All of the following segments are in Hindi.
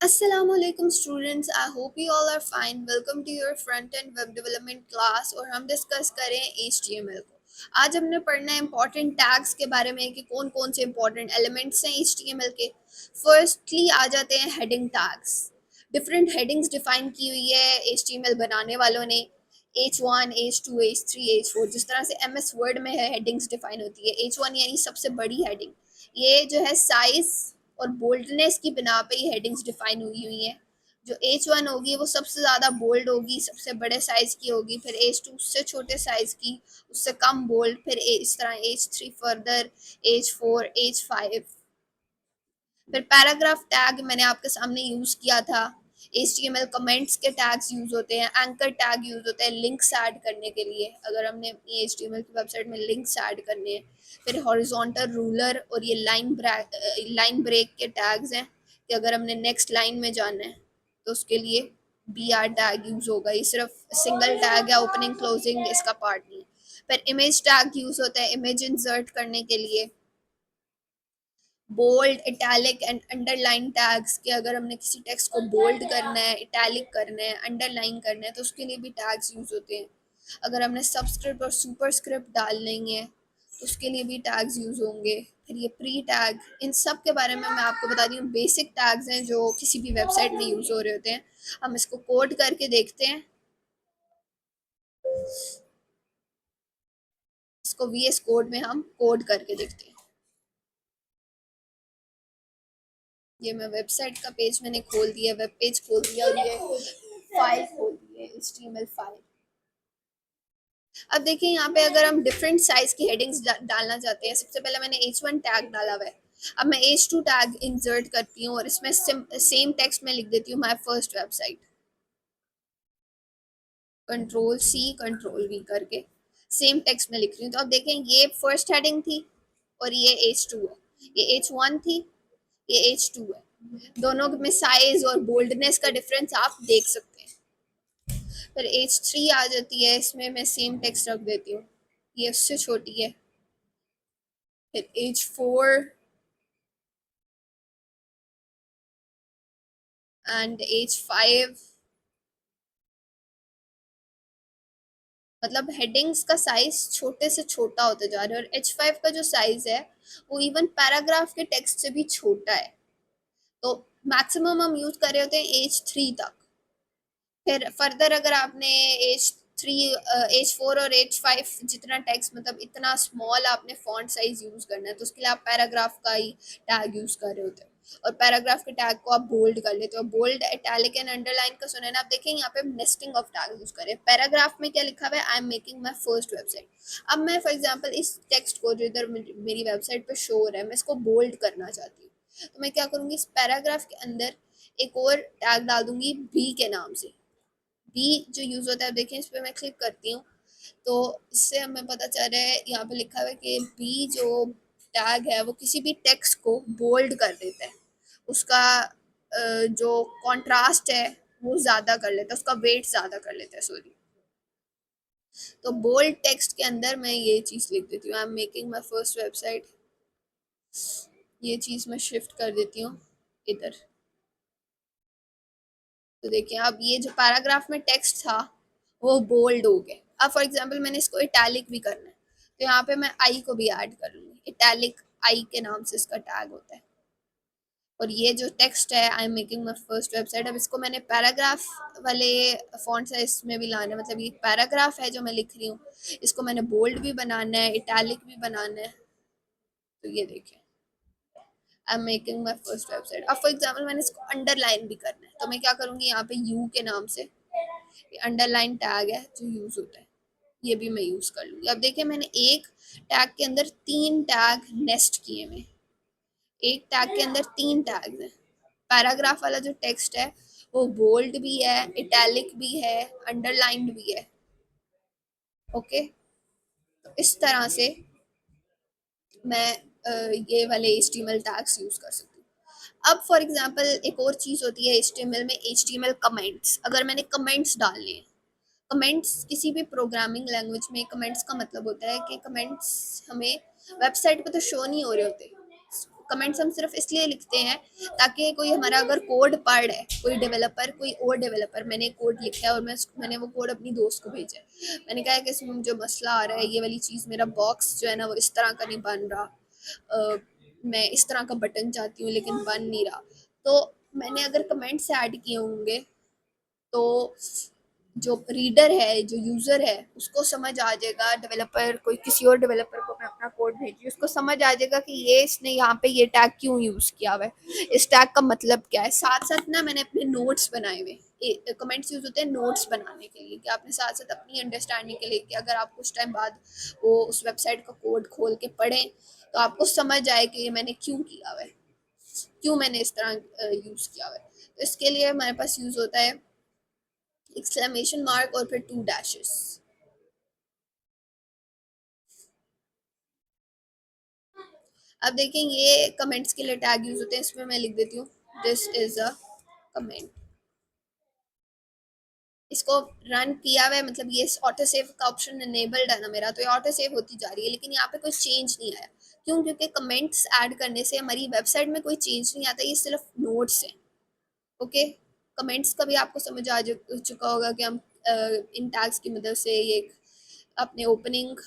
Assalamualaikum students, I hope you all are fine. Welcome to your front end web development class और हम डिस्कस करें HTML को। आज हमने पढ़ना है इम्पॉर्टेंट टैग्स के बारे में कि कौन कौन से इम्पॉर्टेंट एलिमेंट्स हैं HTML के। फर्स्टली आ जाते हैं heading tags. Different headings define की हुई है HTML बनाने वालों ने। H1, H2, H3, H4 जिस तरह से MS वर्ड में है हेडिंग्स डिफाइन होती है। H1 यानी सबसे बड़ी हेडिंग, ये जो है साइज और बोल्डनेस की बिना पे ये हेडिंग्स डिफाइन हुई हैं। जो H1 होगी वो सबसे ज़्यादा बोल्ड होगी, सबसे बड़े साइज की होगी, फिर H2 उससे छोटे साइज की, उससे कम बोल्ड, फिर इस तरह H3 फर्दर, H4, H5। फिर पैराग्राफ टैग मैंने आपके सामने यूज़ किया था। HTML कमेंट्स के टैग्स यूज़ होते हैं, एंकर टैग यूज़ होते हैं लिंक्स ऐड करने के लिए, अगर हमने अपनी HTML की वेबसाइट में लिंक्स ऐड करने हैं। फिर हॉरिजॉन्टल रूलर और ये लाइन ब्रेक के टैग्स हैं कि अगर हमने नेक्स्ट लाइन में जाना है तो उसके लिए BR टैग यूज़ होगा। ये सिर्फ सिंगल टैग है, ओपनिंग क्लोजिंग इसका पार्ट नहीं है। फिर इमेज टैग यूज़ होता है इमेज इंसर्ट करने के लिए। Bold, italic and underline tags के अगर हमने किसी टेक्स्ट को बोल्ड करना है, इटैलिक करना है, अंडरलाइन करना है तो उसके लिए भी टैग्स यूज़ होते हैं। अगर हमने सबस्क्रिप्ट और सुपरस्क्रिप्ट डालनी है तो उसके लिए भी टैग्स यूज़ होंगे। फिर ये प्री टैग, इन सब के बारे में मैं आपको बता दी हूँ। बेसिक टैग्स हैं जो किसी भी वेबसाइट में यूज़ हो रहे होते हैं। हम इसको कोड करके देखते हैं। इसको VS कोड में हम कोड करके देखते हैं। ये मैं वेबसाइट का पेज मैंने खोल दिया, वेब पेज खोल दिया और ये फाइल खोल दी है HTML फाइल। अब देखिए यहाँ पे अगर हम डिफरेंट साइज की हेडिंग्स डालना चाहते हैं, सबसे पहले मैंने H1 टैग डाला हुआ है। अब मैं H2 टैग इंसर्ट करती हूँ और इसमें सेम टेक्स्ट में लिख देती हूँ my first website. Ctrl+C Ctrl+V करके सेम टेक्स्ट में लिख रही हूँ। तो अब देखें ये फर्स्ट हेडिंग थी और ये H2 है, ये H1 थी, ये H2 है। दोनों में साइज और बोल्डनेस का डिफरेंस आप देख सकते हैं। फिर H3 आ जाती है, इसमें मैं सेम टेक्स्ट रख देती हूँ, ये उससे छोटी है। फिर H4 एंड H5। मतलब हेडिंग्स का साइज छोटे से छोटा होता जा रहा है और H5 का जो साइज है वो इवन पैराग्राफ के टेक्स्ट से भी छोटा है। तो मैक्सिमम हम यूज कर रहे होते हैं H3 तक। फिर फर्दर अगर आपने H3, H4 और H5 जितना टेक्स्ट, मतलब इतना स्मॉल आपने फॉन्ट साइज यूज करना है तो उसके लिए आप पैराग्राफ का ही टैग यूज कर रहे होते हैं। और पैराग्राफ के टैग को आप बोल्ड कर लेते हो। बोल्ड, इटैलिक एंड अंडरलाइन का सुना है ना, आप देखें यहाँ पे नेस्टिंग ऑफ टैग यूज करें। पैराग्राफ में क्या लिखा हुआ है, I am making my first website. अब मैं फॉर एग्जाम्पल इस टेक्स्ट को जो इधर मेरी वेबसाइट पे शो हो रहा है, मैं इसको बोल्ड करना चाहती हूँ तो मैं क्या करूँगी, इस पैराग्राफ के अंदर एक और टैग डाल दूंगी बी के नाम से। बी जो यूज़ होता है, देखें इस पर मैं क्लिक करती हूँ तो इससे हमें पता चल रहा है, यहाँ पे लिखा हुआ है कि बी जो टैग है वो किसी भी टेक्स्ट को बोल्ड कर देता है। उसका जो कॉन्ट्रास्ट है वो ज़्यादा कर लेता है, उसका वेट ज़्यादा कर लेता है, सॉरी। तो बोल्ड टेक्स्ट के अंदर मैं ये चीज़ लिख देती हूँ, I am making my first website. ये चीज़ मैं शिफ्ट कर देती हूँ इधर। तो देखिए अब ये जो पैराग्राफ में टेक्स्ट था वो बोल्ड हो गया। अब फॉर एग्जांपल मैंने इसको इटैलिक भी करना है तो यहाँ पे मैं आई को भी ऐड कर लूँगी। इटैलिक आई के नाम से इसका टैग होता है। और ये जो टेक्स्ट है, I am making my first website, अब इसको मैंने पैराग्राफ वाले फॉन्ट साइज में भी लाना है। मतलब ये पैराग्राफ है जो मैं लिख रही हूँ, इसको मैंने बोल्ड भी बनाना है, इटैलिक भी बनाना है। तो ये देखिए, I am making my first website. अब फॉर एग्जाम्पल मैंने इसको अंडरलाइन भी करना है तो मैं क्या करूँगी, यहाँ पे यू के नाम से ये अंडरलाइन टैग है जो यूज होता है, ये भी मैं यूज कर लूंगी। अब देखिए मैंने एक टैग के अंदर तीन टैग नेस्ट किए हुए। एक टैग के अंदर तीन टैग हैं। पैराग्राफ वाला जो टेक्स्ट है वो बोल्ड भी है, इटैलिक भी है, अंडरलाइंड भी है। ओके, तो इस तरह से मैं ये वाले HTML टैग्स यूज कर सकती हूँ। अब फॉर एग्जांपल एक और चीज़ होती है HTML में, HTML कमेंट्स। अगर मैंने कमेंट्स डालने हैं, कमेंट्स किसी भी प्रोग्रामिंग लैंग्वेज में कमेंट्स का मतलब होता है कि कमेंट्स हमें वेबसाइट पे तो शो नहीं हो रहे होते, कमेंट्स हम सिर्फ इसलिए लिखते हैं ताकि कोई हमारा अगर कोड पढ़ रहा है, कोई डेवलपर, कोई और डेवलपर, मैंने कोड लिखा है और मैंने वो कोड अपनी दोस्त को भेजा है, मैंने कहा है कि इसमें जो मसला आ रहा है, ये वाली चीज़, मेरा बॉक्स जो है ना वो इस तरह का नहीं बन रहा, मैं इस तरह का बटन चाहती हूँ लेकिन बन नहीं रहा। तो मैंने अगर कमेंट्स ऐड किए होंगे तो जो रीडर है, जो यूज़र है, उसको समझ आ जाएगा, डेवलपर, कोई किसी और डेवलपर को मैं अपना कोड भेजी, उसको समझ आ जाएगा कि ये इसने यहाँ पे ये टैग क्यों यूज़ किया हुआ है, इस टैग का मतलब क्या है। साथ साथ ना मैंने अपने नोट्स बनाए हुए, कमेंट्स यूज़ होते हैं नोट्स बनाने के लिए, कि आपने साथ साथ अपनी अंडरस्टैंडिंग के लिए, कि अगर आप कुछ टाइम बाद वो उस वेबसाइट का कोड खोल के पढ़ें तो आपको समझ आए कि ये मैंने क्यों किया हुआ है, क्यों मैंने इस तरह यूज़ किया हुआ है। तो इसके लिए हमारे पास यूज़ होता है एक्सक्लेमेशन मार्क और फिर टू डैशेस। अब देखें ये कमेंट्स के लिए टैग यूज होते हैं, इसमें मैं लिख देती हूँ दिस इज अ कमेंट। इसको रन किया हुआ है, मतलब ये ऑटो सेव का ऑप्शन इनेबल्ड है ना मेरा, तो ये ऑटो सेव होती जा रही है, लेकिन यहाँ पे कोई चेंज नहीं आया। क्यों? क्योंकि कमेंट्स ऐड करने से हमारी वेबसाइट में कोई चेंज नहीं आता, ये सिर्फ नोट्स हैं। ओके, कमेंट्स का भी आपको समझ आ चुका होगा कि हम इन टैग्स की मदद से ये अपने ओपनिंग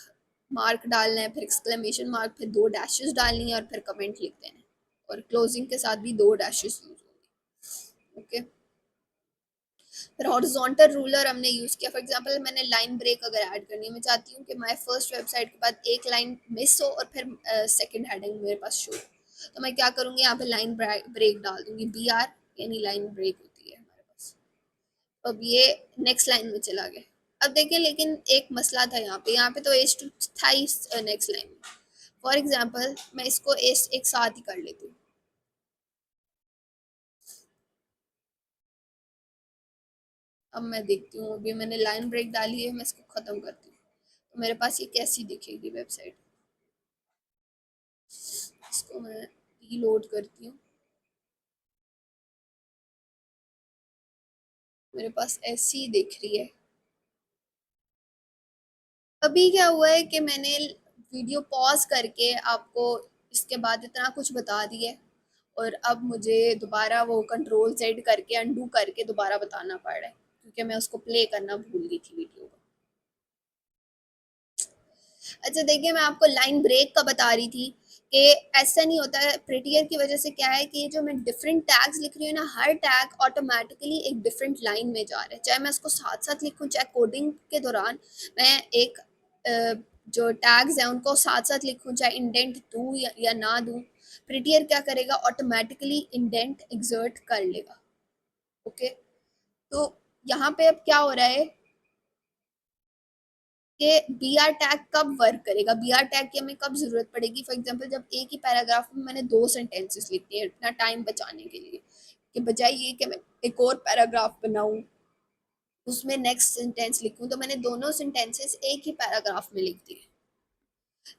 मार्क डालना है, फिर एक्सक्लेमेशन मार्क, फिर दो डैशेस डालनी है और फिर कमेंट लिख देना है, और क्लोजिंग के साथ भी दो डैशेस यूज होंगे। ओके, फिर हॉरिजॉन्टल रूलर हमने यूज़ किया। फॉर एग्जांपल मैंने लाइन ब्रेक अगर ऐड करनी है, मैं चाहती हूँ कि माय फर्स्ट वेबसाइट के बाद एक लाइन मिस हो और फिर सेकंड हेडिंग मेरे पास शो, तो मैं क्या करूँगी, यहाँ पे लाइन ब्रेक डाल दूँगी, बी आर, यानी लाइन ब्रेक होती है हमारे पास। अब ये नेक्स्ट लाइन में चला गया। अब देखें, लेकिन एक मसला था यहाँ पे तो एच टू था ही नेक्स्ट लाइन में। फॉर एग्जाम्पल मैं इसको एच एक साथ ही कर लेती हूँ। अब मैं देखती हूँ, अभी मैंने लाइन ब्रेक डाली है, मैं इसको ख़त्म करती हूँ तो मेरे पास ये कैसी दिखेगी वेबसाइट। इसको मैं रीलोड करती हूँ, मेरे पास ऐसी ही दिख रही है। अभी क्या हुआ है कि मैंने वीडियो पॉज करके आपको इसके बाद इतना कुछ बता दिया है, और अब मुझे दोबारा वो कंट्रोल जेड करके अनडू करके दोबारा बताना पड़ रहा है, क्योंकि मैं उसको प्ले करना भूल गई थी वीडियो को। अच्छा देखिए, मैं आपको लाइन ब्रेक का बता रही थी कि ऐसा नहीं होता है। प्रिटियर की वजह से क्या है कि जो मैं डिफरेंट टैग्स लिख रही हूँ ना, हर टैग ऑटोमेटिकली एक डिफरेंट लाइन में जा रहा है, चाहे मैं उसको साथ साथ लिखूँ, चाहे कोडिंग के दौरान मैं एक जो टैग्स हैं उनको साथ साथ लिखूँ, चाहे इंडेंट दूँ या ना दूँ, प्रिटियर क्या करेगा, ऑटोमेटिकली इंडेंट एग्जर्ट कर लेगा। ओके, तो यहाँ पे अब क्या हो रहा है कि बी आर टैग कब वर्क करेगा, बी आर टैग की हमें कब जरूरत पड़ेगी। फॉर एग्जाम्पल जब एक ही पैराग्राफ में मैंने दो सेंटेंसेस लिखने हैं इतना टाइम बचाने के लिए, कि बजाय ये कि मैं एक और पैराग्राफ बनाऊं, उसमें नेक्स्ट सेंटेंस लिखूं, तो मैंने दोनों सेंटेंसेस एक ही पैराग्राफ में लिख दिए।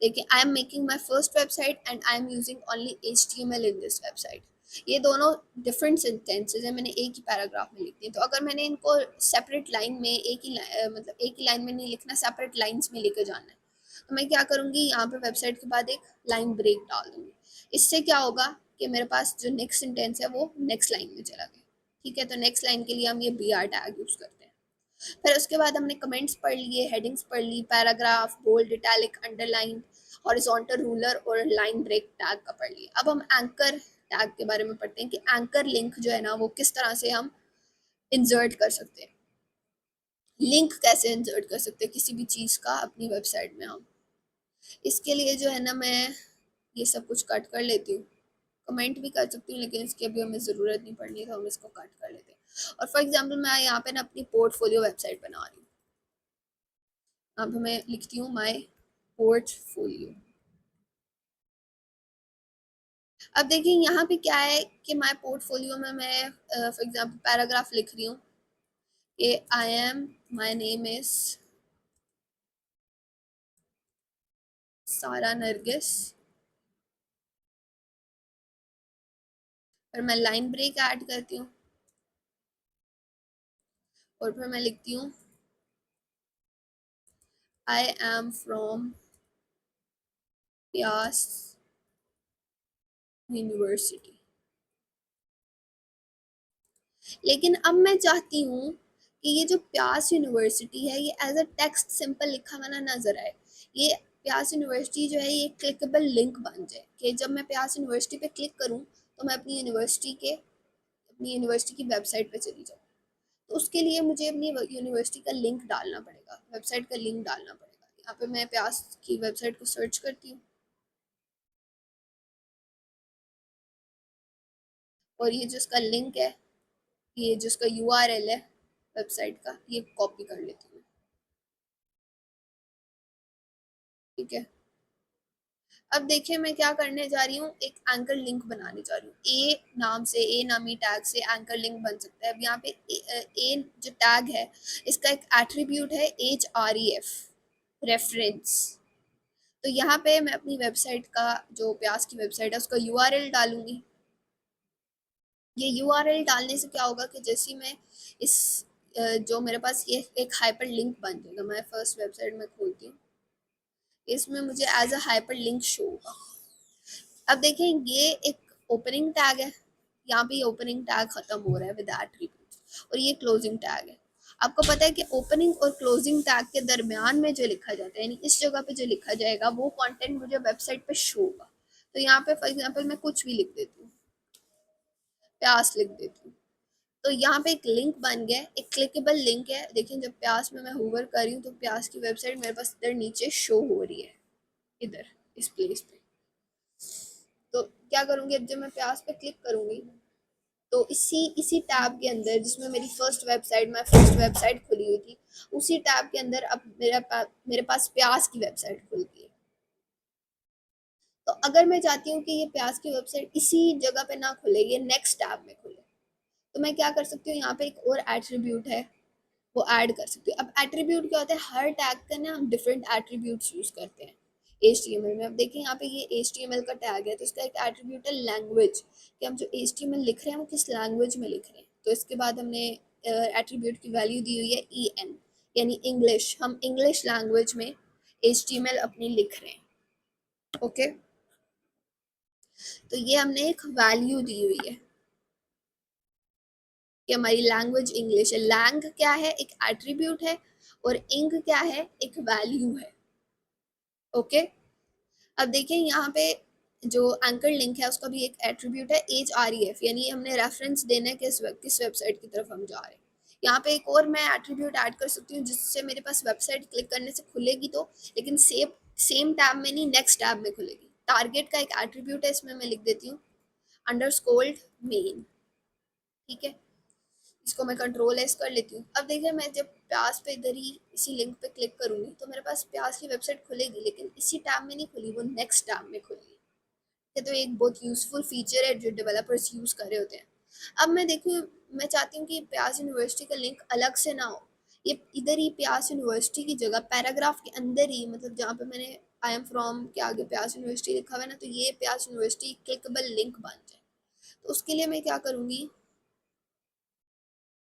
देखिए, I am making my first website and I am using only HTML in this website. ये दोनों डिफरेंट सेंटेंसेस हैं, मैंने एक ही पैराग्राफ में लिख दिए। तो अगर मैंने इनको सेपरेट लाइन में मतलब एक ही लाइन में नहीं लिखना, सेपरेट लाइंस में लेकर जाना है, तो मैं क्या करूँगी, यहाँ पे वेबसाइट के बाद एक लाइन ब्रेक डाल दूँगी। इससे क्या होगा कि मेरे पास जो नेक्स्ट सेंटेंस है वो नेक्स्ट लाइन में चला गया। ठीक है, तो नेक्स्ट लाइन के लिए हम ये BR टैग यूज़ करते हैं। फिर उसके बाद हमने कमेंट्स पढ़ लिए, हेडिंग्स पढ़ ली, paragraph, bold, italic, underline, horizontal ruler और लाइन ब्रेक टैग का पढ़ लिया। अब हम एंकर टैग के बारे में पढ़ते हैं कि एंकर लिंक जो है ना वो किस तरह से हम इंसर्ट कर सकते हैं, लिंक कैसे इंसर्ट कर सकते हैं किसी भी चीज़ का अपनी वेबसाइट में हम। इसके लिए जो है ना मैं ये सब कुछ कट कर लेती हूँ, कमेंट भी कर सकती हूँ लेकिन इसकी अभी हमें ज़रूरत नहीं पड़नी, तो हम इसको कट कर लेते हैं। और फॉर एग्जांपल मैं यहाँ पे ना अपनी पोर्टफोलियो वेबसाइट बना रही हूँ, अब मैं लिखती हूँ माय पोर्टफोलियो। अब देखिए यहाँ पे क्या है कि माय पोर्टफोलियो में मैं फॉर एग्जांपल पैराग्राफ लिख रही हूँ कि I am, my name is सारा नरगिस, फिर मैं लाइन ब्रेक ऐड करती हूँ और फिर मैं लिखती हूँ आई एम फ्रॉम प्यास यूनिवर्सिटी। लेकिन अब मैं चाहती हूँ कि ये जो प्यास यूनिवर्सिटी है ये एज अ टेक्स्ट सिंपल लिखा हुआ ना नजर आए। ये प्यास यूनिवर्सिटी जो है ये क्लिकेबल लिंक बन जाए कि जब मैं प्यास यूनिवर्सिटी पे क्लिक करूँ तो मैं अपनी यूनिवर्सिटी की वेबसाइट पे चली जाऊँ। तो उसके लिए मुझे अपनी यूनिवर्सिटी का लिंक डालना पड़ेगा, वेबसाइट का लिंक डालना पड़ेगा। यहाँ पे मैं प्यास की वेबसाइट को सर्च करती हूँ और ये जो इसका लिंक है, ये जो इसका यूआरएल है वेबसाइट का, ये कॉपी कर लेती हूँ। ठीक है, अब देखिए मैं क्या करने जा रही हूँ, एक एंकर लिंक बनाने जा रही हूँ। ए नामी टैग से एंकर लिंक बन सकता है। अब यहाँ पे ए जो टैग है इसका एक एट्रीब्यूट है href, रेफरेंस। तो यहाँ पे मैं अपनी वेबसाइट का, जो प्यास की वेबसाइट है उसका यूआरएल डालूंगी। ये यूआरएल डालने से क्या होगा कि जैसे मैं इस जो मेरे पास ये एक हाइपर लिंक बन जाएगा। मैं फर्स्ट वेबसाइट में खोलती हूँ, इसमें मुझे as a hyperlink show होगा। अब देखें ये एक ओपनिंग टैग है, यहाँ पे ये ओपनिंग टैग खत्म हो रहा है विद एट्रीब्यूट, और ये क्लोजिंग टैग है। आपको पता है कि ओपनिंग और क्लोजिंग टैग के दरमियान में जो लिखा जाता है, यानी इस जगह पे जो लिखा जाएगा वो कंटेंट मुझे वेबसाइट पे शो होगा। तो यहाँ पे फॉर एग्जांपल मैं कुछ भी लिख देती हूँ, प्यास लिख देती हूँ, तो यहाँ पे एक लिंक बन गया, एक क्लिकेबल लिंक है। देखिए जब प्यास में मैं होवर कर रही हूँ तो प्यास की वेबसाइट मेरे पास इधर नीचे शो हो रही है, इधर इस प्लेस पे। तो क्या करूंगी, अब जब मैं प्यास पे क्लिक करूंगी तो इसी इसी टैब के अंदर, जिसमें मेरी फर्स्ट वेबसाइट खुली हुई थी, उसी टैब के अंदर अब मेरे पास प्यास की वेबसाइट खुल गई है। तो अगर मैं चाहती हूँ कि ये प्यास की वेबसाइट इसी जगह पे ना खुले, ये नेक्स्ट टैब में खुले, तो मैं क्या कर सकती हूँ, यहाँ पे एक और एट्रीब्यूट है वो ऐड कर सकती हूँ। अब एट्रीब्यूट क्या होता है, हर टैग का ना हम डिफरेंट एट्रीब्यूट्स यूज करते हैं HTML में। अब देखिए यहाँ पे ये HTML का टैग है, तो इसका एक एट्रीब्यूट है लैंग्वेज, कि हम जो HTML लिख रहे हैं वो किस लैंग्वेज में लिख रहे हैं। तो इसके बाद हमने एट्रीब्यूट की वैल्यू दी हुई है EN, यानी इंग्लिश, हम इंग्लिश लैंग्वेज में HTML अपनी लिख रहे हैं। ओके, तो ये हमने एक वैल्यू दी हुई है कि हमारी लैंग्वेज इंग्लिश है। लैंग क्या है, एक एट्रीब्यूट है, और इंग क्या है, एक वैल्यू है। ओके, अब देखिए यहाँ पे जो एंकर लिंक है उसका भी एक एट्रीब्यूट है href, यानी हमने रेफरेंस देना है किस वेबसाइट की तरफ हम जा रहे हैं। यहाँ पे एक और मैं एट्रीब्यूट ऐड कर सकती हूँ जिससे मेरे पास वेबसाइट क्लिक करने से खुलेगी तो, लेकिन सेम टैब में नहीं, नेक्स्ट टैब में खुलेगी। टारगेट का एक एट्रीब्यूट है, इसमें मैं लिख देती हूँ अंडरस्कोर्ड मेन। ठीक है, इसको मैं कंट्रोल एस कर लेती हूँ। अब देखिए मैं जब प्यास पे इधर ही इसी लिंक पे क्लिक करूंगी तो मेरे पास प्यास की वेबसाइट खुलेगी, लेकिन इसी टैब में नहीं खुली, वो नेक्स्ट टैब में खुलेगी। ये तो एक बहुत यूजफुल फीचर है जो डेवलपर्स यूज कर रहे होते हैं। अब मैं देखूँ, मैं चाहती हूँ कि प्यास यूनिवर्सिटी का लिंक अलग से ना हो, ये इधर ही प्यास यूनिवर्सिटी की जगह पैराग्राफ के अंदर ही, मतलब जहाँ पे मैंने आई एम फ्रॉम के आगे प्यास यूनिवर्सिटी लिखा हुआ है ना, तो ये प्यास यूनिवर्सिटी क्लिकेबल लिंक बन जाए। तो उसके लिए मैं क्या करूँगी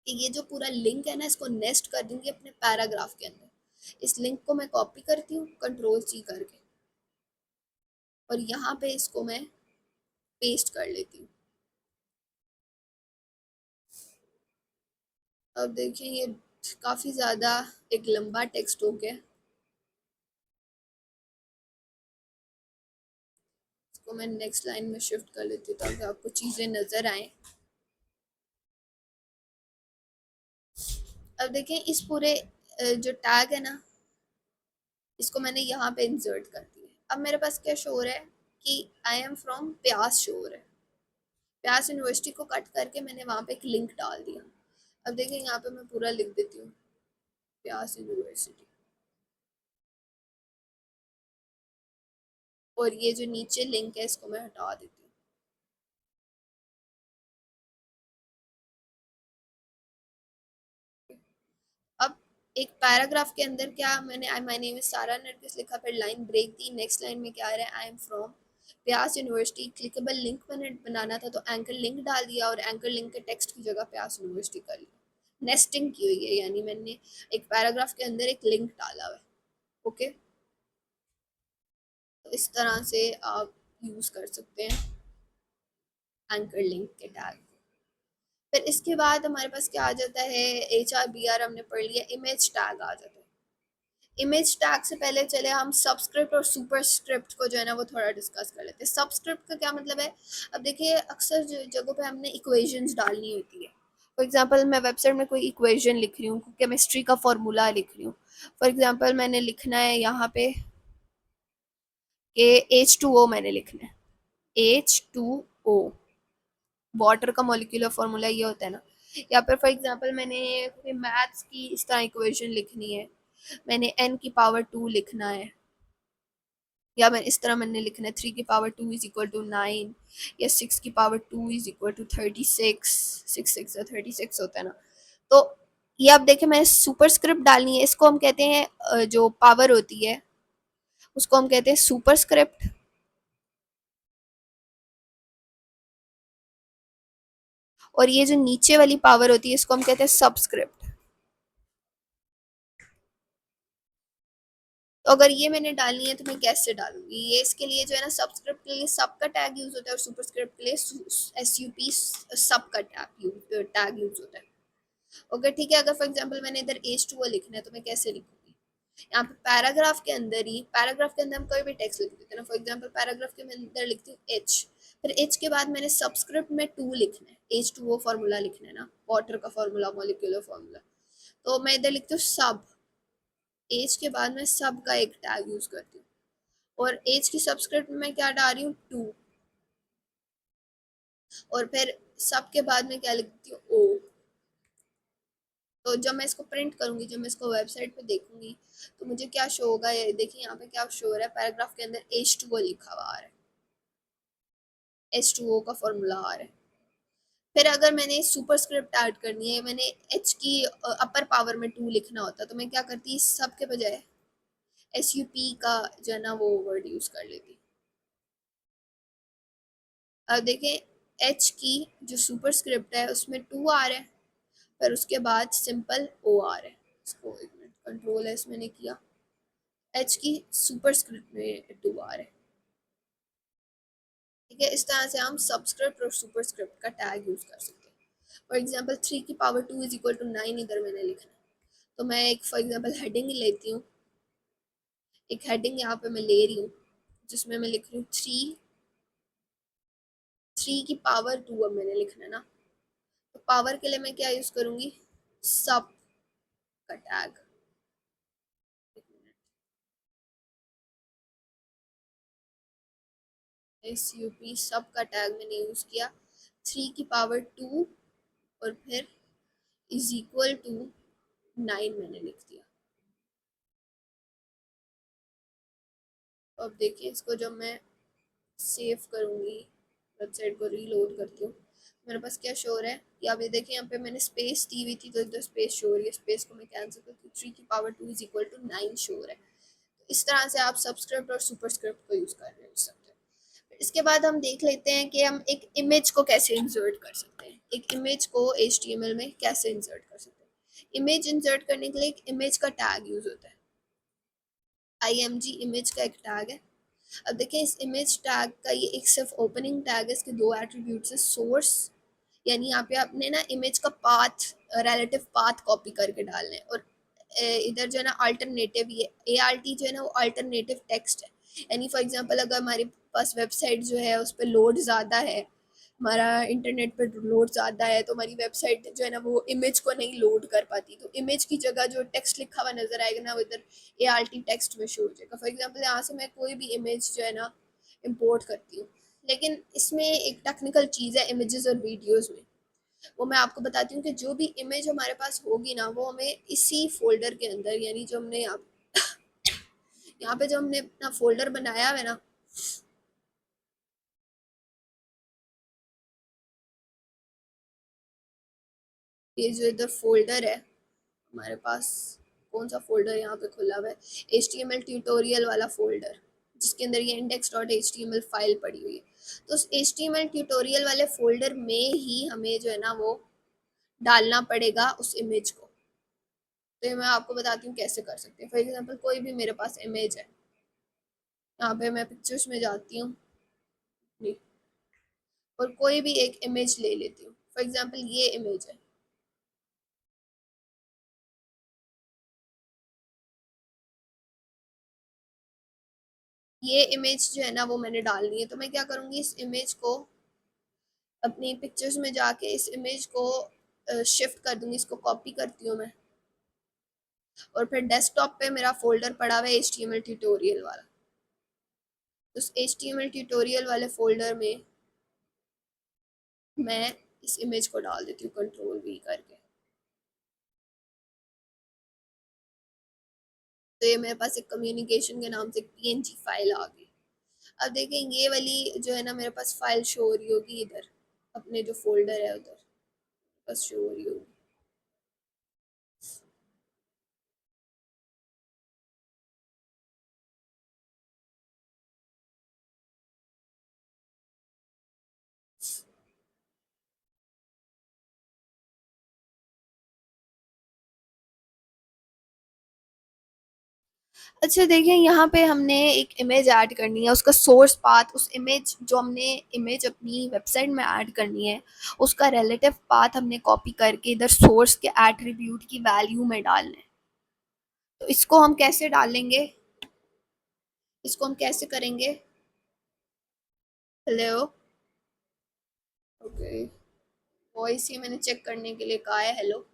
कि ये जो पूरा लिंक है ना, इसको नेस्ट कर दूंगी अपने पैराग्राफ के अंदर। इस लिंक को मैं कॉपी करती हूँ कंट्रोल C करके, और यहाँ पे इसको मैं पेस्ट कर लेती हूँ। अब देखिए ये काफ़ी ज़्यादा एक लंबा टेक्स्ट हो गया, इसको मैं नेक्स्ट लाइन में शिफ्ट कर लेती हूँ ताकि आपको चीज़ें नज़र आए। अब देखें इस पूरे जो टैग है ना, इसको मैंने यहाँ पे इंसर्ट कर दिया। अब मेरे पास क्या शो हो रहा है कि आई एम फ्रॉम प्यास शो हो रहा है। प्यास यूनिवर्सिटी को कट करके मैंने वहाँ पे एक लिंक डाल दिया। अब देखिए यहाँ पे मैं पूरा लिख देती हूँ प्यास यूनिवर्सिटी, और ये जो नीचे लिंक है इसको मैं हटा देती हूँ। अब एक पैराग्राफ के अंदर क्या मैंने आई माय नेम इज सारा नरगिस लिखा, फिर लाइन ब्रेक दी, नेक्स्ट लाइन में क्या आ रहा है, आई एम फ्रॉम प्यास यूनिवर्सिटी। क्लिकेबल लिंक मैंने बनाना था तो एंकर लिंक डाल दिया, और एंकर लिंक के टेक्स्ट की जगह प्यास यूनिवर्सिटी कर लिया। नेस्टिंग की हुई है, यानी मैंने एक पैराग्राफ के अंदर एक लिंक डाला हुआ है। ओके, तो इस तरह से आप यूज़ कर सकते हैं। एंकर लिंक के टैग। फिर इसके बाद हमारे पास क्या आ जाता है, HRBR हमने पढ़ लिया, इमेज टैग आ जाता है। इमेज टैग से पहले चले हम सबस्क्रिप्ट और सुपरस्क्रिप्ट को जो है ना वो थोड़ा डिस्कस कर लेते हैं। सबस्क्रिप्ट का क्या मतलब है, अब देखिए अक्सर जगहों पे हमने इक्वेशंस डालनी होती है। फॉर एग्जांपल मैं वेबसाइट में कोई इक्वेशन लिख रही हूँ, केमिस्ट्री का फॉर्मूला लिख रही हूँ। फॉर एग्जांपल मैंने लिखना है यहाँ पे कि H2O मैंने लिखना है, H2O वाटर का मॉलिक्यूलर फार्मूला ये होता है ना। या फिर फॉर एग्जांपल मैंने मैथ्स की इस तरह इक्वेशन लिखनी है, मैंने n⁻2 लिखना है, या मैं इस तरह मैंने लिखना है 3⁻2 इज इक्वल टू 9, या 6⁻2 इज इक्वल टू 36, 6 या 36 होता है ना। तो ये आप देखें मैंने सुपरस्क्रिप्ट डालनी है, इसको हम कहते हैं जो पावर होती है उसको हम कहते हैं सुपरस्क्रिप्ट। और ये जो नीचे वाली पावर होती है इसको हम कहते हैं सबस्क्रिप्ट। तो अगर ये मैंने डालनी है तो मैं कैसे डालूंगी, ये इसके लिए जो है ना सबस्क्रिप्ट के लिए सब का टैग यूज होता है और सुपरस्क्रिप्ट के लिए SUP सब का टैग यूज होता है। ओके ठीक है, अगर फॉर एग्जांपल मैंने इधर H2O लिखना है तो मैं कैसे लिखूंगी, यहाँ पे पैराग्राफ के अंदर ही, पैराग्राफ के अंदर हम कोई भी टेक्स्ट लिख देते हैं ना। फॉर एग्जांपल पैराग्राफ के अंदर लिखती हूँ H, फिर H के बाद मैंने सबस्क्रिप्ट में 2 लिखना है, H2O फार्मूला लिखना है ना, वाटर का फार्मूला, मॉलिक्यूलर फार्मूला। तो मैं इधर लिखती हूँ सब, एज के बाद मैं सब का एक टैग यूज करती हूँ, और एज की सबस्क्रिप्ट में क्या डाल रही हूँ 2, और फिर सब के बाद में क्या लिखती हूँ O। तो जब मैं इसको प्रिंट करूंगी, जब मैं इसको वेबसाइट पे देखूंगी तो मुझे क्या शो होगा, ये देखिए यहाँ पे क्या शो हो रहा है, पैराग्राफ के अंदर H2O लिखा हुआ आ रहा है, H2O का फॉर्मूला आ रहा है। फिर अगर मैंने सुपरस्क्रिप्ट ऐड करनी है, मैंने H की अपर पावर में 2 लिखना होता तो मैं क्या करती, सब के बजाय SUP का जो है ना वो वर्ड यूज कर लेती। अब देखें H की जो सुपरस्क्रिप्ट है उसमें 2 आ रहा है, फिर उसके बाद सिंपल O आ रहा है। इसको एक मिनट, कंट्रोल एस मैंने किया, H की सुपरस्क्रिप्ट में 2 आ रहा है। ठीक है, इस तरह से हम सबस्क्रिप्ट और सुपरस्क्रिप्ट का टैग यूज कर सकते हैं। For example 3⁻2 is equal to 9 इधर मैंने लिखना है, तो मैं एक फॉर एग्जांपल हेडिंग लेती हूँ, एक हेडिंग यहाँ पे मैं ले रही हूँ जिसमें मैं लिख रही हूँ 3 की पावर 2, अब मैंने लिखना है ना, तो पावर के लिए मैं क्या यूज करूंगी, सब का टैग। SUP सब का टैग मैंने यूज किया, 3⁻2 और फिर इज इक्वल टू 9 मैंने लिख दिया। तो अब देखिए इसको जब मैं सेव करूंगी, वेबसाइट को रीलोड करती हूँ, मेरे पास क्या शो हो रहा है कि आप ये देखिए यहाँ पे मैंने स्पेस दी हुई थी तो इधर स्पेस शो हो रही है, स्पेस को मैं कैंसिल करती हूँ, 3⁻2 इज इक्वल टू 9 शो हो रहा है। तो इस तरह से आप सबस्क्रिप्ट और सुपरस्क्रिप्ट को यूज कर रहे सकते हैं। इसके बाद हम देख लेते हैं कि हम एक इमेज को कैसे इंसर्ट कर सकते हैं, एक इमेज को HTML में कैसे इंसर्ट कर सकते हैं। इमेज इंसर्ट करने के लिए एक इमेज का टैग यूज होता है, IMG इमेज का एक टैग है। अब देखिए इस इमेज टैग का ये एक सिर्फ ओपनिंग टैग है, इसके 2 एट्रीब्यूट्स है, सोर्स यानी यहाँ पे आपने ना इमेज का पाथ, रिलेटिव पाथ कॉपी करके डालना है, और इधर जो है ना अल्टरनेटिव, ये ART जो है ना वो अल्टरनेटिव टेक्स्ट है। यानी फॉर एग्जांपल अगर हमारे पास वेबसाइट जो है उस पर लोड ज़्यादा है, हमारा इंटरनेट पर लोड ज़्यादा है, तो हमारी वेबसाइट जो है ना वो इमेज को नहीं लोड कर पाती, तो इमेज की जगह जो टेक्स्ट लिखा हुआ नजर आएगा ना वो इधर ART टेक्स्ट में शो हो जाएगा। फॉर एग्जांपल यहाँ से मैं कोई भी इमेज जो है ना इम्पोर्ट करती हूँ, लेकिन इसमें एक टेक्निकल चीज़ है इमेजेस और वीडियोस में, वो मैं आपको बताती हूँ कि जो भी इमेज हमारे पास होगी ना वो हमें इसी फोल्डर के अंदर, यानी जो हमने यहाँ पे जो हमने अपना फोल्डर बनाया है ना, ये जो इधर फोल्डर है हमारे पास, कौन सा फोल्डर यहाँ पे खुला हुआ है, HTML ट्यूटोरियल वाला फोल्डर, जिसके अंदर ये index.html फाइल पड़ी हुई है। तो उस HTML ट्यूटोरियल वाले फोल्डर में ही हमें जो है ना वो डालना पड़ेगा उस इमेज को। तो ये मैं आपको बताती हूँ कैसे कर सकते हैं। फॉर एग्जांपल कोई भी मेरे पास इमेज है, यहाँ पे मैं पिक्चर्स में जाती हूँ, और कोई भी एक इमेज ले लेती हूँ। फॉर एग्जांपल ये इमेज है, ये इमेज जो है ना वो मैंने डालनी है। तो मैं क्या करूँगी, इस इमेज को अपनी पिक्चर्स में जाके इस इमेज को शिफ्ट कर दूंगी, इसको कॉपी करती हूँ मैं, और फिर डेस्कटॉप पे मेरा फोल्डर पड़ा हुआ है HTML ट्यूटोरियल वाला। तो उस HTML ट्यूटोरियल वाले फोल्डर में मैं इस इमेज को डाल देती हूँ Ctrl+V करके। तो ये मेरे पास एक कम्युनिकेशन के नाम से एक PNG फाइल आ गई। अब देखें ये वाली जो है ना मेरे पास फाइल शो हो रही होगी इधर, अपने जो फोल्डर है उधर बस शो हो रही होगी। अच्छा देखिए, यहाँ पे हमने एक इमेज ऐड करनी है, उसका सोर्स पाथ, उस इमेज जो हमने इमेज अपनी वेबसाइट में ऐड करनी है उसका रिलेटिव पाथ हमने कॉपी करके इधर सोर्स के एट्रीब्यूट की वैल्यू में डालना है। तो इसको हम कैसे डालेंगे, इसको हम कैसे करेंगे? हेलो, ओके, वॉइस ही मैंने चेक करने के लिए कहा है हेलो।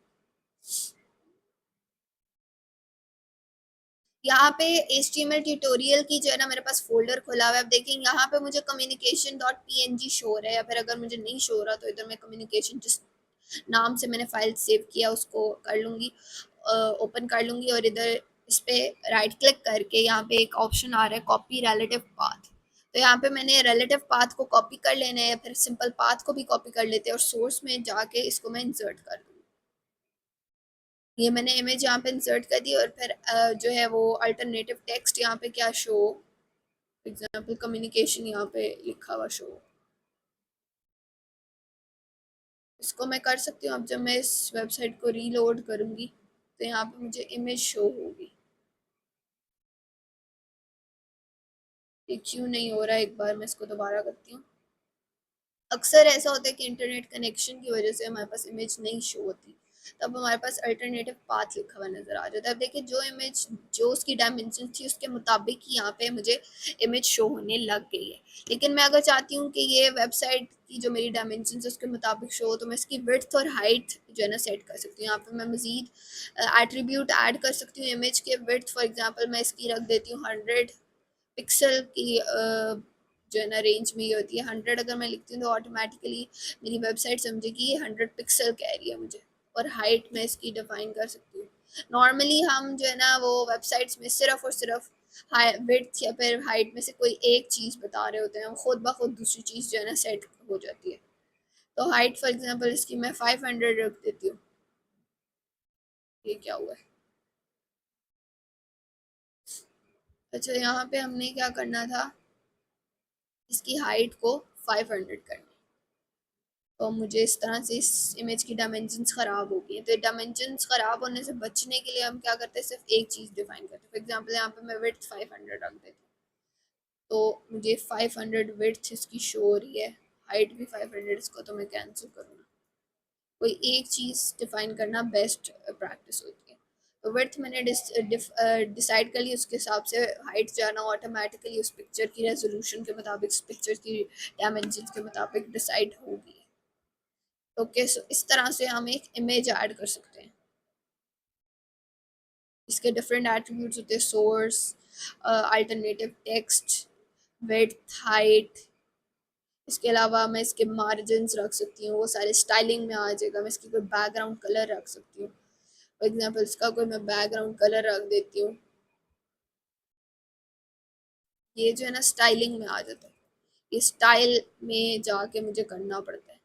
यहाँ पे HTML ट्यूटोरियल की जो है ना मेरे पास फोल्डर खुला हुआ है। अब देखें यहाँ पे मुझे communication.png शो हो रहा है, या फिर अगर मुझे नहीं शो हो रहा तो इधर मैं कम्युनिकेशन जिस नाम से मैंने फाइल सेव किया उसको कर लूँगी, ओपन कर लूँगी, और इधर इस पे राइट क्लिक करके यहाँ पे एक ऑप्शन आ रहा है कॉपी रिलेटिव पाथ। तो यहाँ पे मैंने रिलेटिव पाथ को कॉपी कर लेना है, या फिर सिंपल पाथ को भी कॉपी कर लेते हैं और सोर्स में जाके इसको मैं इंसर्ट कर दूँगी। ये मैंने इमेज यहाँ पे इंसर्ट कर दी, और फिर जो है वो अल्टरनेटिव टेक्स्ट यहाँ पे क्या शो, एग्जाम्पल कम्युनिकेशन यहाँ पे लिखा हुआ शो, इसको मैं कर सकती हूँ। अब जब मैं इस वेबसाइट को रीलोड करूँगी तो यहाँ पे मुझे इमेज शो होगी। ये क्यों नहीं हो रहा है, एक बार मैं इसको दोबारा करती हूँ। अक्सर ऐसा होता है कि इंटरनेट कनेक्शन की वजह से हमारे पास इमेज नहीं शो होती, तब हमारे पास अल्टरनेटिव पाथ लिखा हुआ नज़र आ जाता है। अब देखिए जो इमेज जो उसकी डायमेंशन थी उसके मुताबिक ही यहाँ पे मुझे इमेज शो होने लग गई है। लेकिन मैं अगर चाहती हूँ कि ये वेबसाइट की जो मेरी डायमेंशन है उसके मुताबिक शो हो, तो मैं इसकी विड्थ और हाइट जो है ना सेट कर सकती हूँ। यहाँ पे मैं मज़ीद एट्रीब्यूट ऐड कर सकती हूँ इमेज के। विड्थ फॉर एग्जांपल मैं इसकी रख देती हूँ 100 पिक्सल की, जो है ना रेंज में ये होती है 100। अगर मैं लिखती हूँ तो ऑटोमेटिकली मेरी वेबसाइट समझेगी ये 100 पिक्सल कह रही है मुझे। और हाइट मैं इसकी डिफाइन कर सकती हूँ। नॉर्मली हम जो है ना वो वेबसाइट्स में सिर्फ और सिर्फ हाई विड्थ या फिर हाइट में से कोई एक चीज़ बता रहे होते हैं, खुद ब खुद दूसरी चीज़ जो है ना सेट हो जाती है। तो हाइट फॉर एग्जांपल इसकी मैं 500 रख देती हूँ। ये क्या हुआ है? अच्छा, यहाँ पे हमने क्या करना था, इसकी हाइट को 500 करना। तो मुझे इस तरह से इस इमेज की डायमेंशंस ख़राब हो गई हैं। तो डायमेंशंस ख़राब होने से बचने के लिए हम क्या करते हैं, सिर्फ एक चीज़ डिफाइन करते हैं। फॉर एग्जांपल यहाँ पे मैं विड्थ 500 रख देती हूँ, तो मुझे 500 विड्थ इसकी शो हो रही है, हाइट भी 500, इसको तो मैं कैंसिल करूँगा। कोई एक चीज़ डिफाइन करना बेस्ट प्रैक्टिस होती है। तो विड्थ मैंने डिसाइड कर ली, उसके हिसाब से हाइट जाना ऑटोमेटिकली उस पिक्चर की रेजोल्यूशन के मुताबिक, उस पिक्चर की डायमेंशन के मुताबिक डिसाइड होगी। ओके, सो इस तरह से हम एक इमेज ऐड कर सकते हैं। इसके डिफरेंट एट्रीब्यूट्स होते हैं, source, alternative text, width, height. इसके अलावा मैं इसके मार्जिन्स रख सकती हूँ, वो सारे स्टाइलिंग में आ जाएगा। मैं इसकी कोई बैकग्राउंड कलर रख सकती हूँ। फॉर एग्जांपल इसका कोई मैं बैकग्राउंड कलर रख देती हूँ। ये जो है ना स्टाइलिंग में आ जाता है। ये स्टाइल में जाके मुझे करना पड़ता है।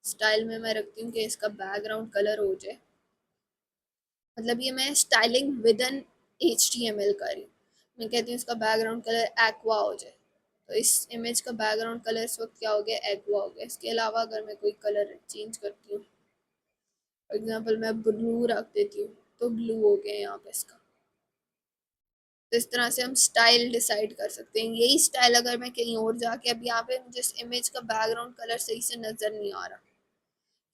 स्टाइल में मैं रखती हूँ कि इसका बैकग्राउंड कलर हो जाए, मतलब ये मैं स्टाइलिंग विद इन HTML कर रही हूँ। मैं कहती हूँ इसका बैकग्राउंड कलर एक्वा हो जाए। तो इस इमेज का बैकग्राउंड कलर इस वक्त क्या हो गया, एक्वा हो गया। इसके अलावा अगर मैं कोई कलर चेंज करती हूँ, फॉर एग्जांपल मैं ब्लू रख देती हूँ, तो ब्लू हो गया यहाँ पे इसका। तो इस तरह से हम स्टाइल डिसाइड कर सकते हैं। यही स्टाइल अगर मैं कहीं और जाके, अब यहाँ पे मुझे इस इमेज का बैकग्राउंड कलर सही से नज़र नहीं आ रहा,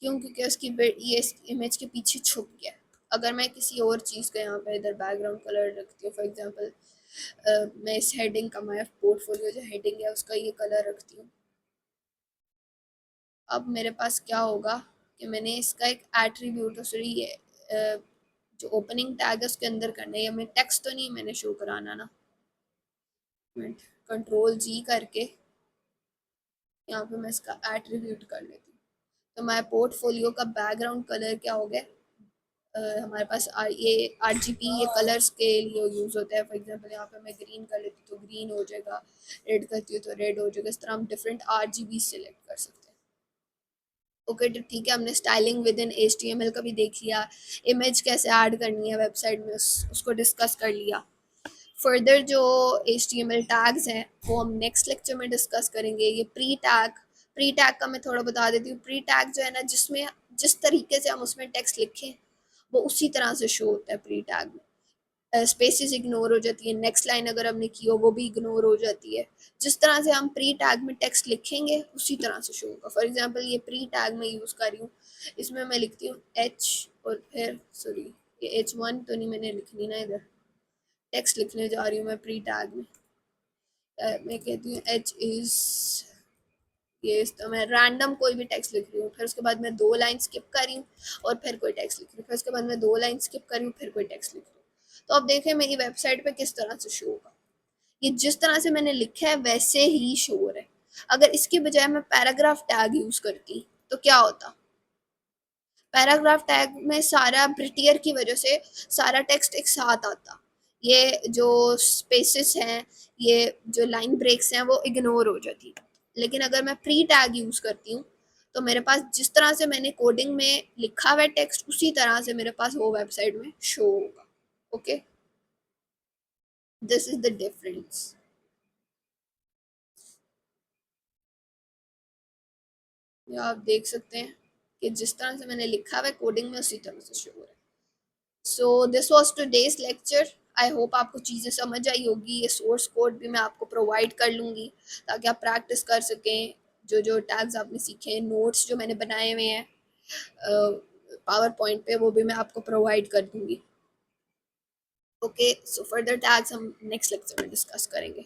क्यों? क्योंकि उसकी ये इस इमेज के पीछे छुप गया। अगर मैं किसी और चीज़ का यहाँ पे इधर बैकग्राउंड कलर रखती हूँ, फॉर एग्जांपल मैं इस हेडिंग का, माय पोर्टफोलियो जो हेडिंग है उसका ये कलर रखती हूँ, अब मेरे पास क्या होगा कि मैंने इसका एक एट्रीब्यूट, सॉरी ये जो ओपनिंग टैग है उसके अंदर करना है, या मैं टेक्स्ट तो नहीं मैंने शो कराना ना, कंट्रोल जी करके यहाँ पे मैं इसका एट्रीब्यूट कर लेती हूँ। तो माय पोर्टफोलियो का बैकग्राउंड कलर क्या हो गया, हमारे पास ये RGB ये कलर्स के लिए यूज़ होता है। फॉर एग्जांपल यहाँ पे मैं ग्रीन कर लेती हूँ तो ग्रीन हो जाएगा, रेड करती हूँ तो रेड हो जाएगा। इस तरह हम डिफरेंट RGB सेलेक्ट कर सकते हैं। ओके, तो ठीक है, हमने स्टाइलिंग विद इन HTML का भी देख लिया, इमेज कैसे ऐड करनी है वेबसाइट में उसको डिस्कस कर लिया। फर्दर जो HTML टैग्स हैं वो हम नेक्स्ट लेक्चर में डिस्कस करेंगे। ये प्री टैग का मैं थोड़ा बता देती हूँ। प्री टैग जो है ना, जिसमें जिस तरीके से हम उसमें टेक्स्ट लिखें वो उसी तरह से शो होता है प्री टैग में। स्पेसिस इग्नोर हो जाती है, नेक्स्ट लाइन अगर हमने की हो वो भी इग्नोर हो जाती है। जिस तरह से हम प्री टैग में टेक्स्ट लिखेंगे उसी तरह से शो होगा। फॉर एग्जांपल ये प्री टैग में यूज़ कर रही हूँ, इसमें मैं लिखती हूँ एच, और फिर सॉरी ये H1 तो नहीं मैंने लिखनी ना, इधर टेक्स्ट लिखने जा रही हूँ मैं प्री टैग में। मैं कहती हूँ एच इज़ ये, तो मैं रैंडम कोई भी टेक्स्ट लिख रही हूँ, फिर उसके बाद मैं 2 लाइन स्किप कर रही हूँ और फिर कोई टेक्स्ट लिख रही हूँ, फिर उसके बाद मैं 2 लाइन स्किप कर रही हूँ, फिर कोई टेक्स्ट लिख रही हूँ। तो अब देखें मेरी वेबसाइट पे किस तरह से शो होगा। ये जिस तरह से मैंने लिखा है वैसे ही शो हो रहा है। अगर इसके बजाय मैं पैराग्राफ टैग यूज़ करती तो क्या होता, पैराग्राफ टैग में सारा ब्रिटियर की वजह से सारा टेक्स्ट एक साथ आता, ये जो स्पेसेस हैं, ये जो लाइन ब्रेक्स हैं वो इग्नोर हो जाती। लेकिन अगर मैं प्री टैग यूज़ करती हूँ तो मेरे पास जिस तरह से मैंने कोडिंग में लिखा हुआ टेक्स्ट उसी तरह से मेरे पास वो वेबसाइट में शो होगा। Okay, this is the difference. ये आप देख सकते हैं कि जिस तरह से मैंने लिखा हुआ है कोडिंग में उसी तरह से शो हो रहा है। So this was today's lecture. I hope आपको चीज़ें समझ आई होगी। ये सोर्स कोड भी मैं आपको प्रोवाइड कर लूँगी ताकि आप प्रैक्टिस कर सकें। जो जो टैग्स आपने सीखे हैं, नोट्स जो मैंने बनाए हुए हैं पावर पॉइंट पे, वो भी मैं आपको प्रोवाइड कर दूँगी। ओके, सो फर्दर टैग्स हम नेक्स्ट लेक्चर में डिस्कस करेंगे।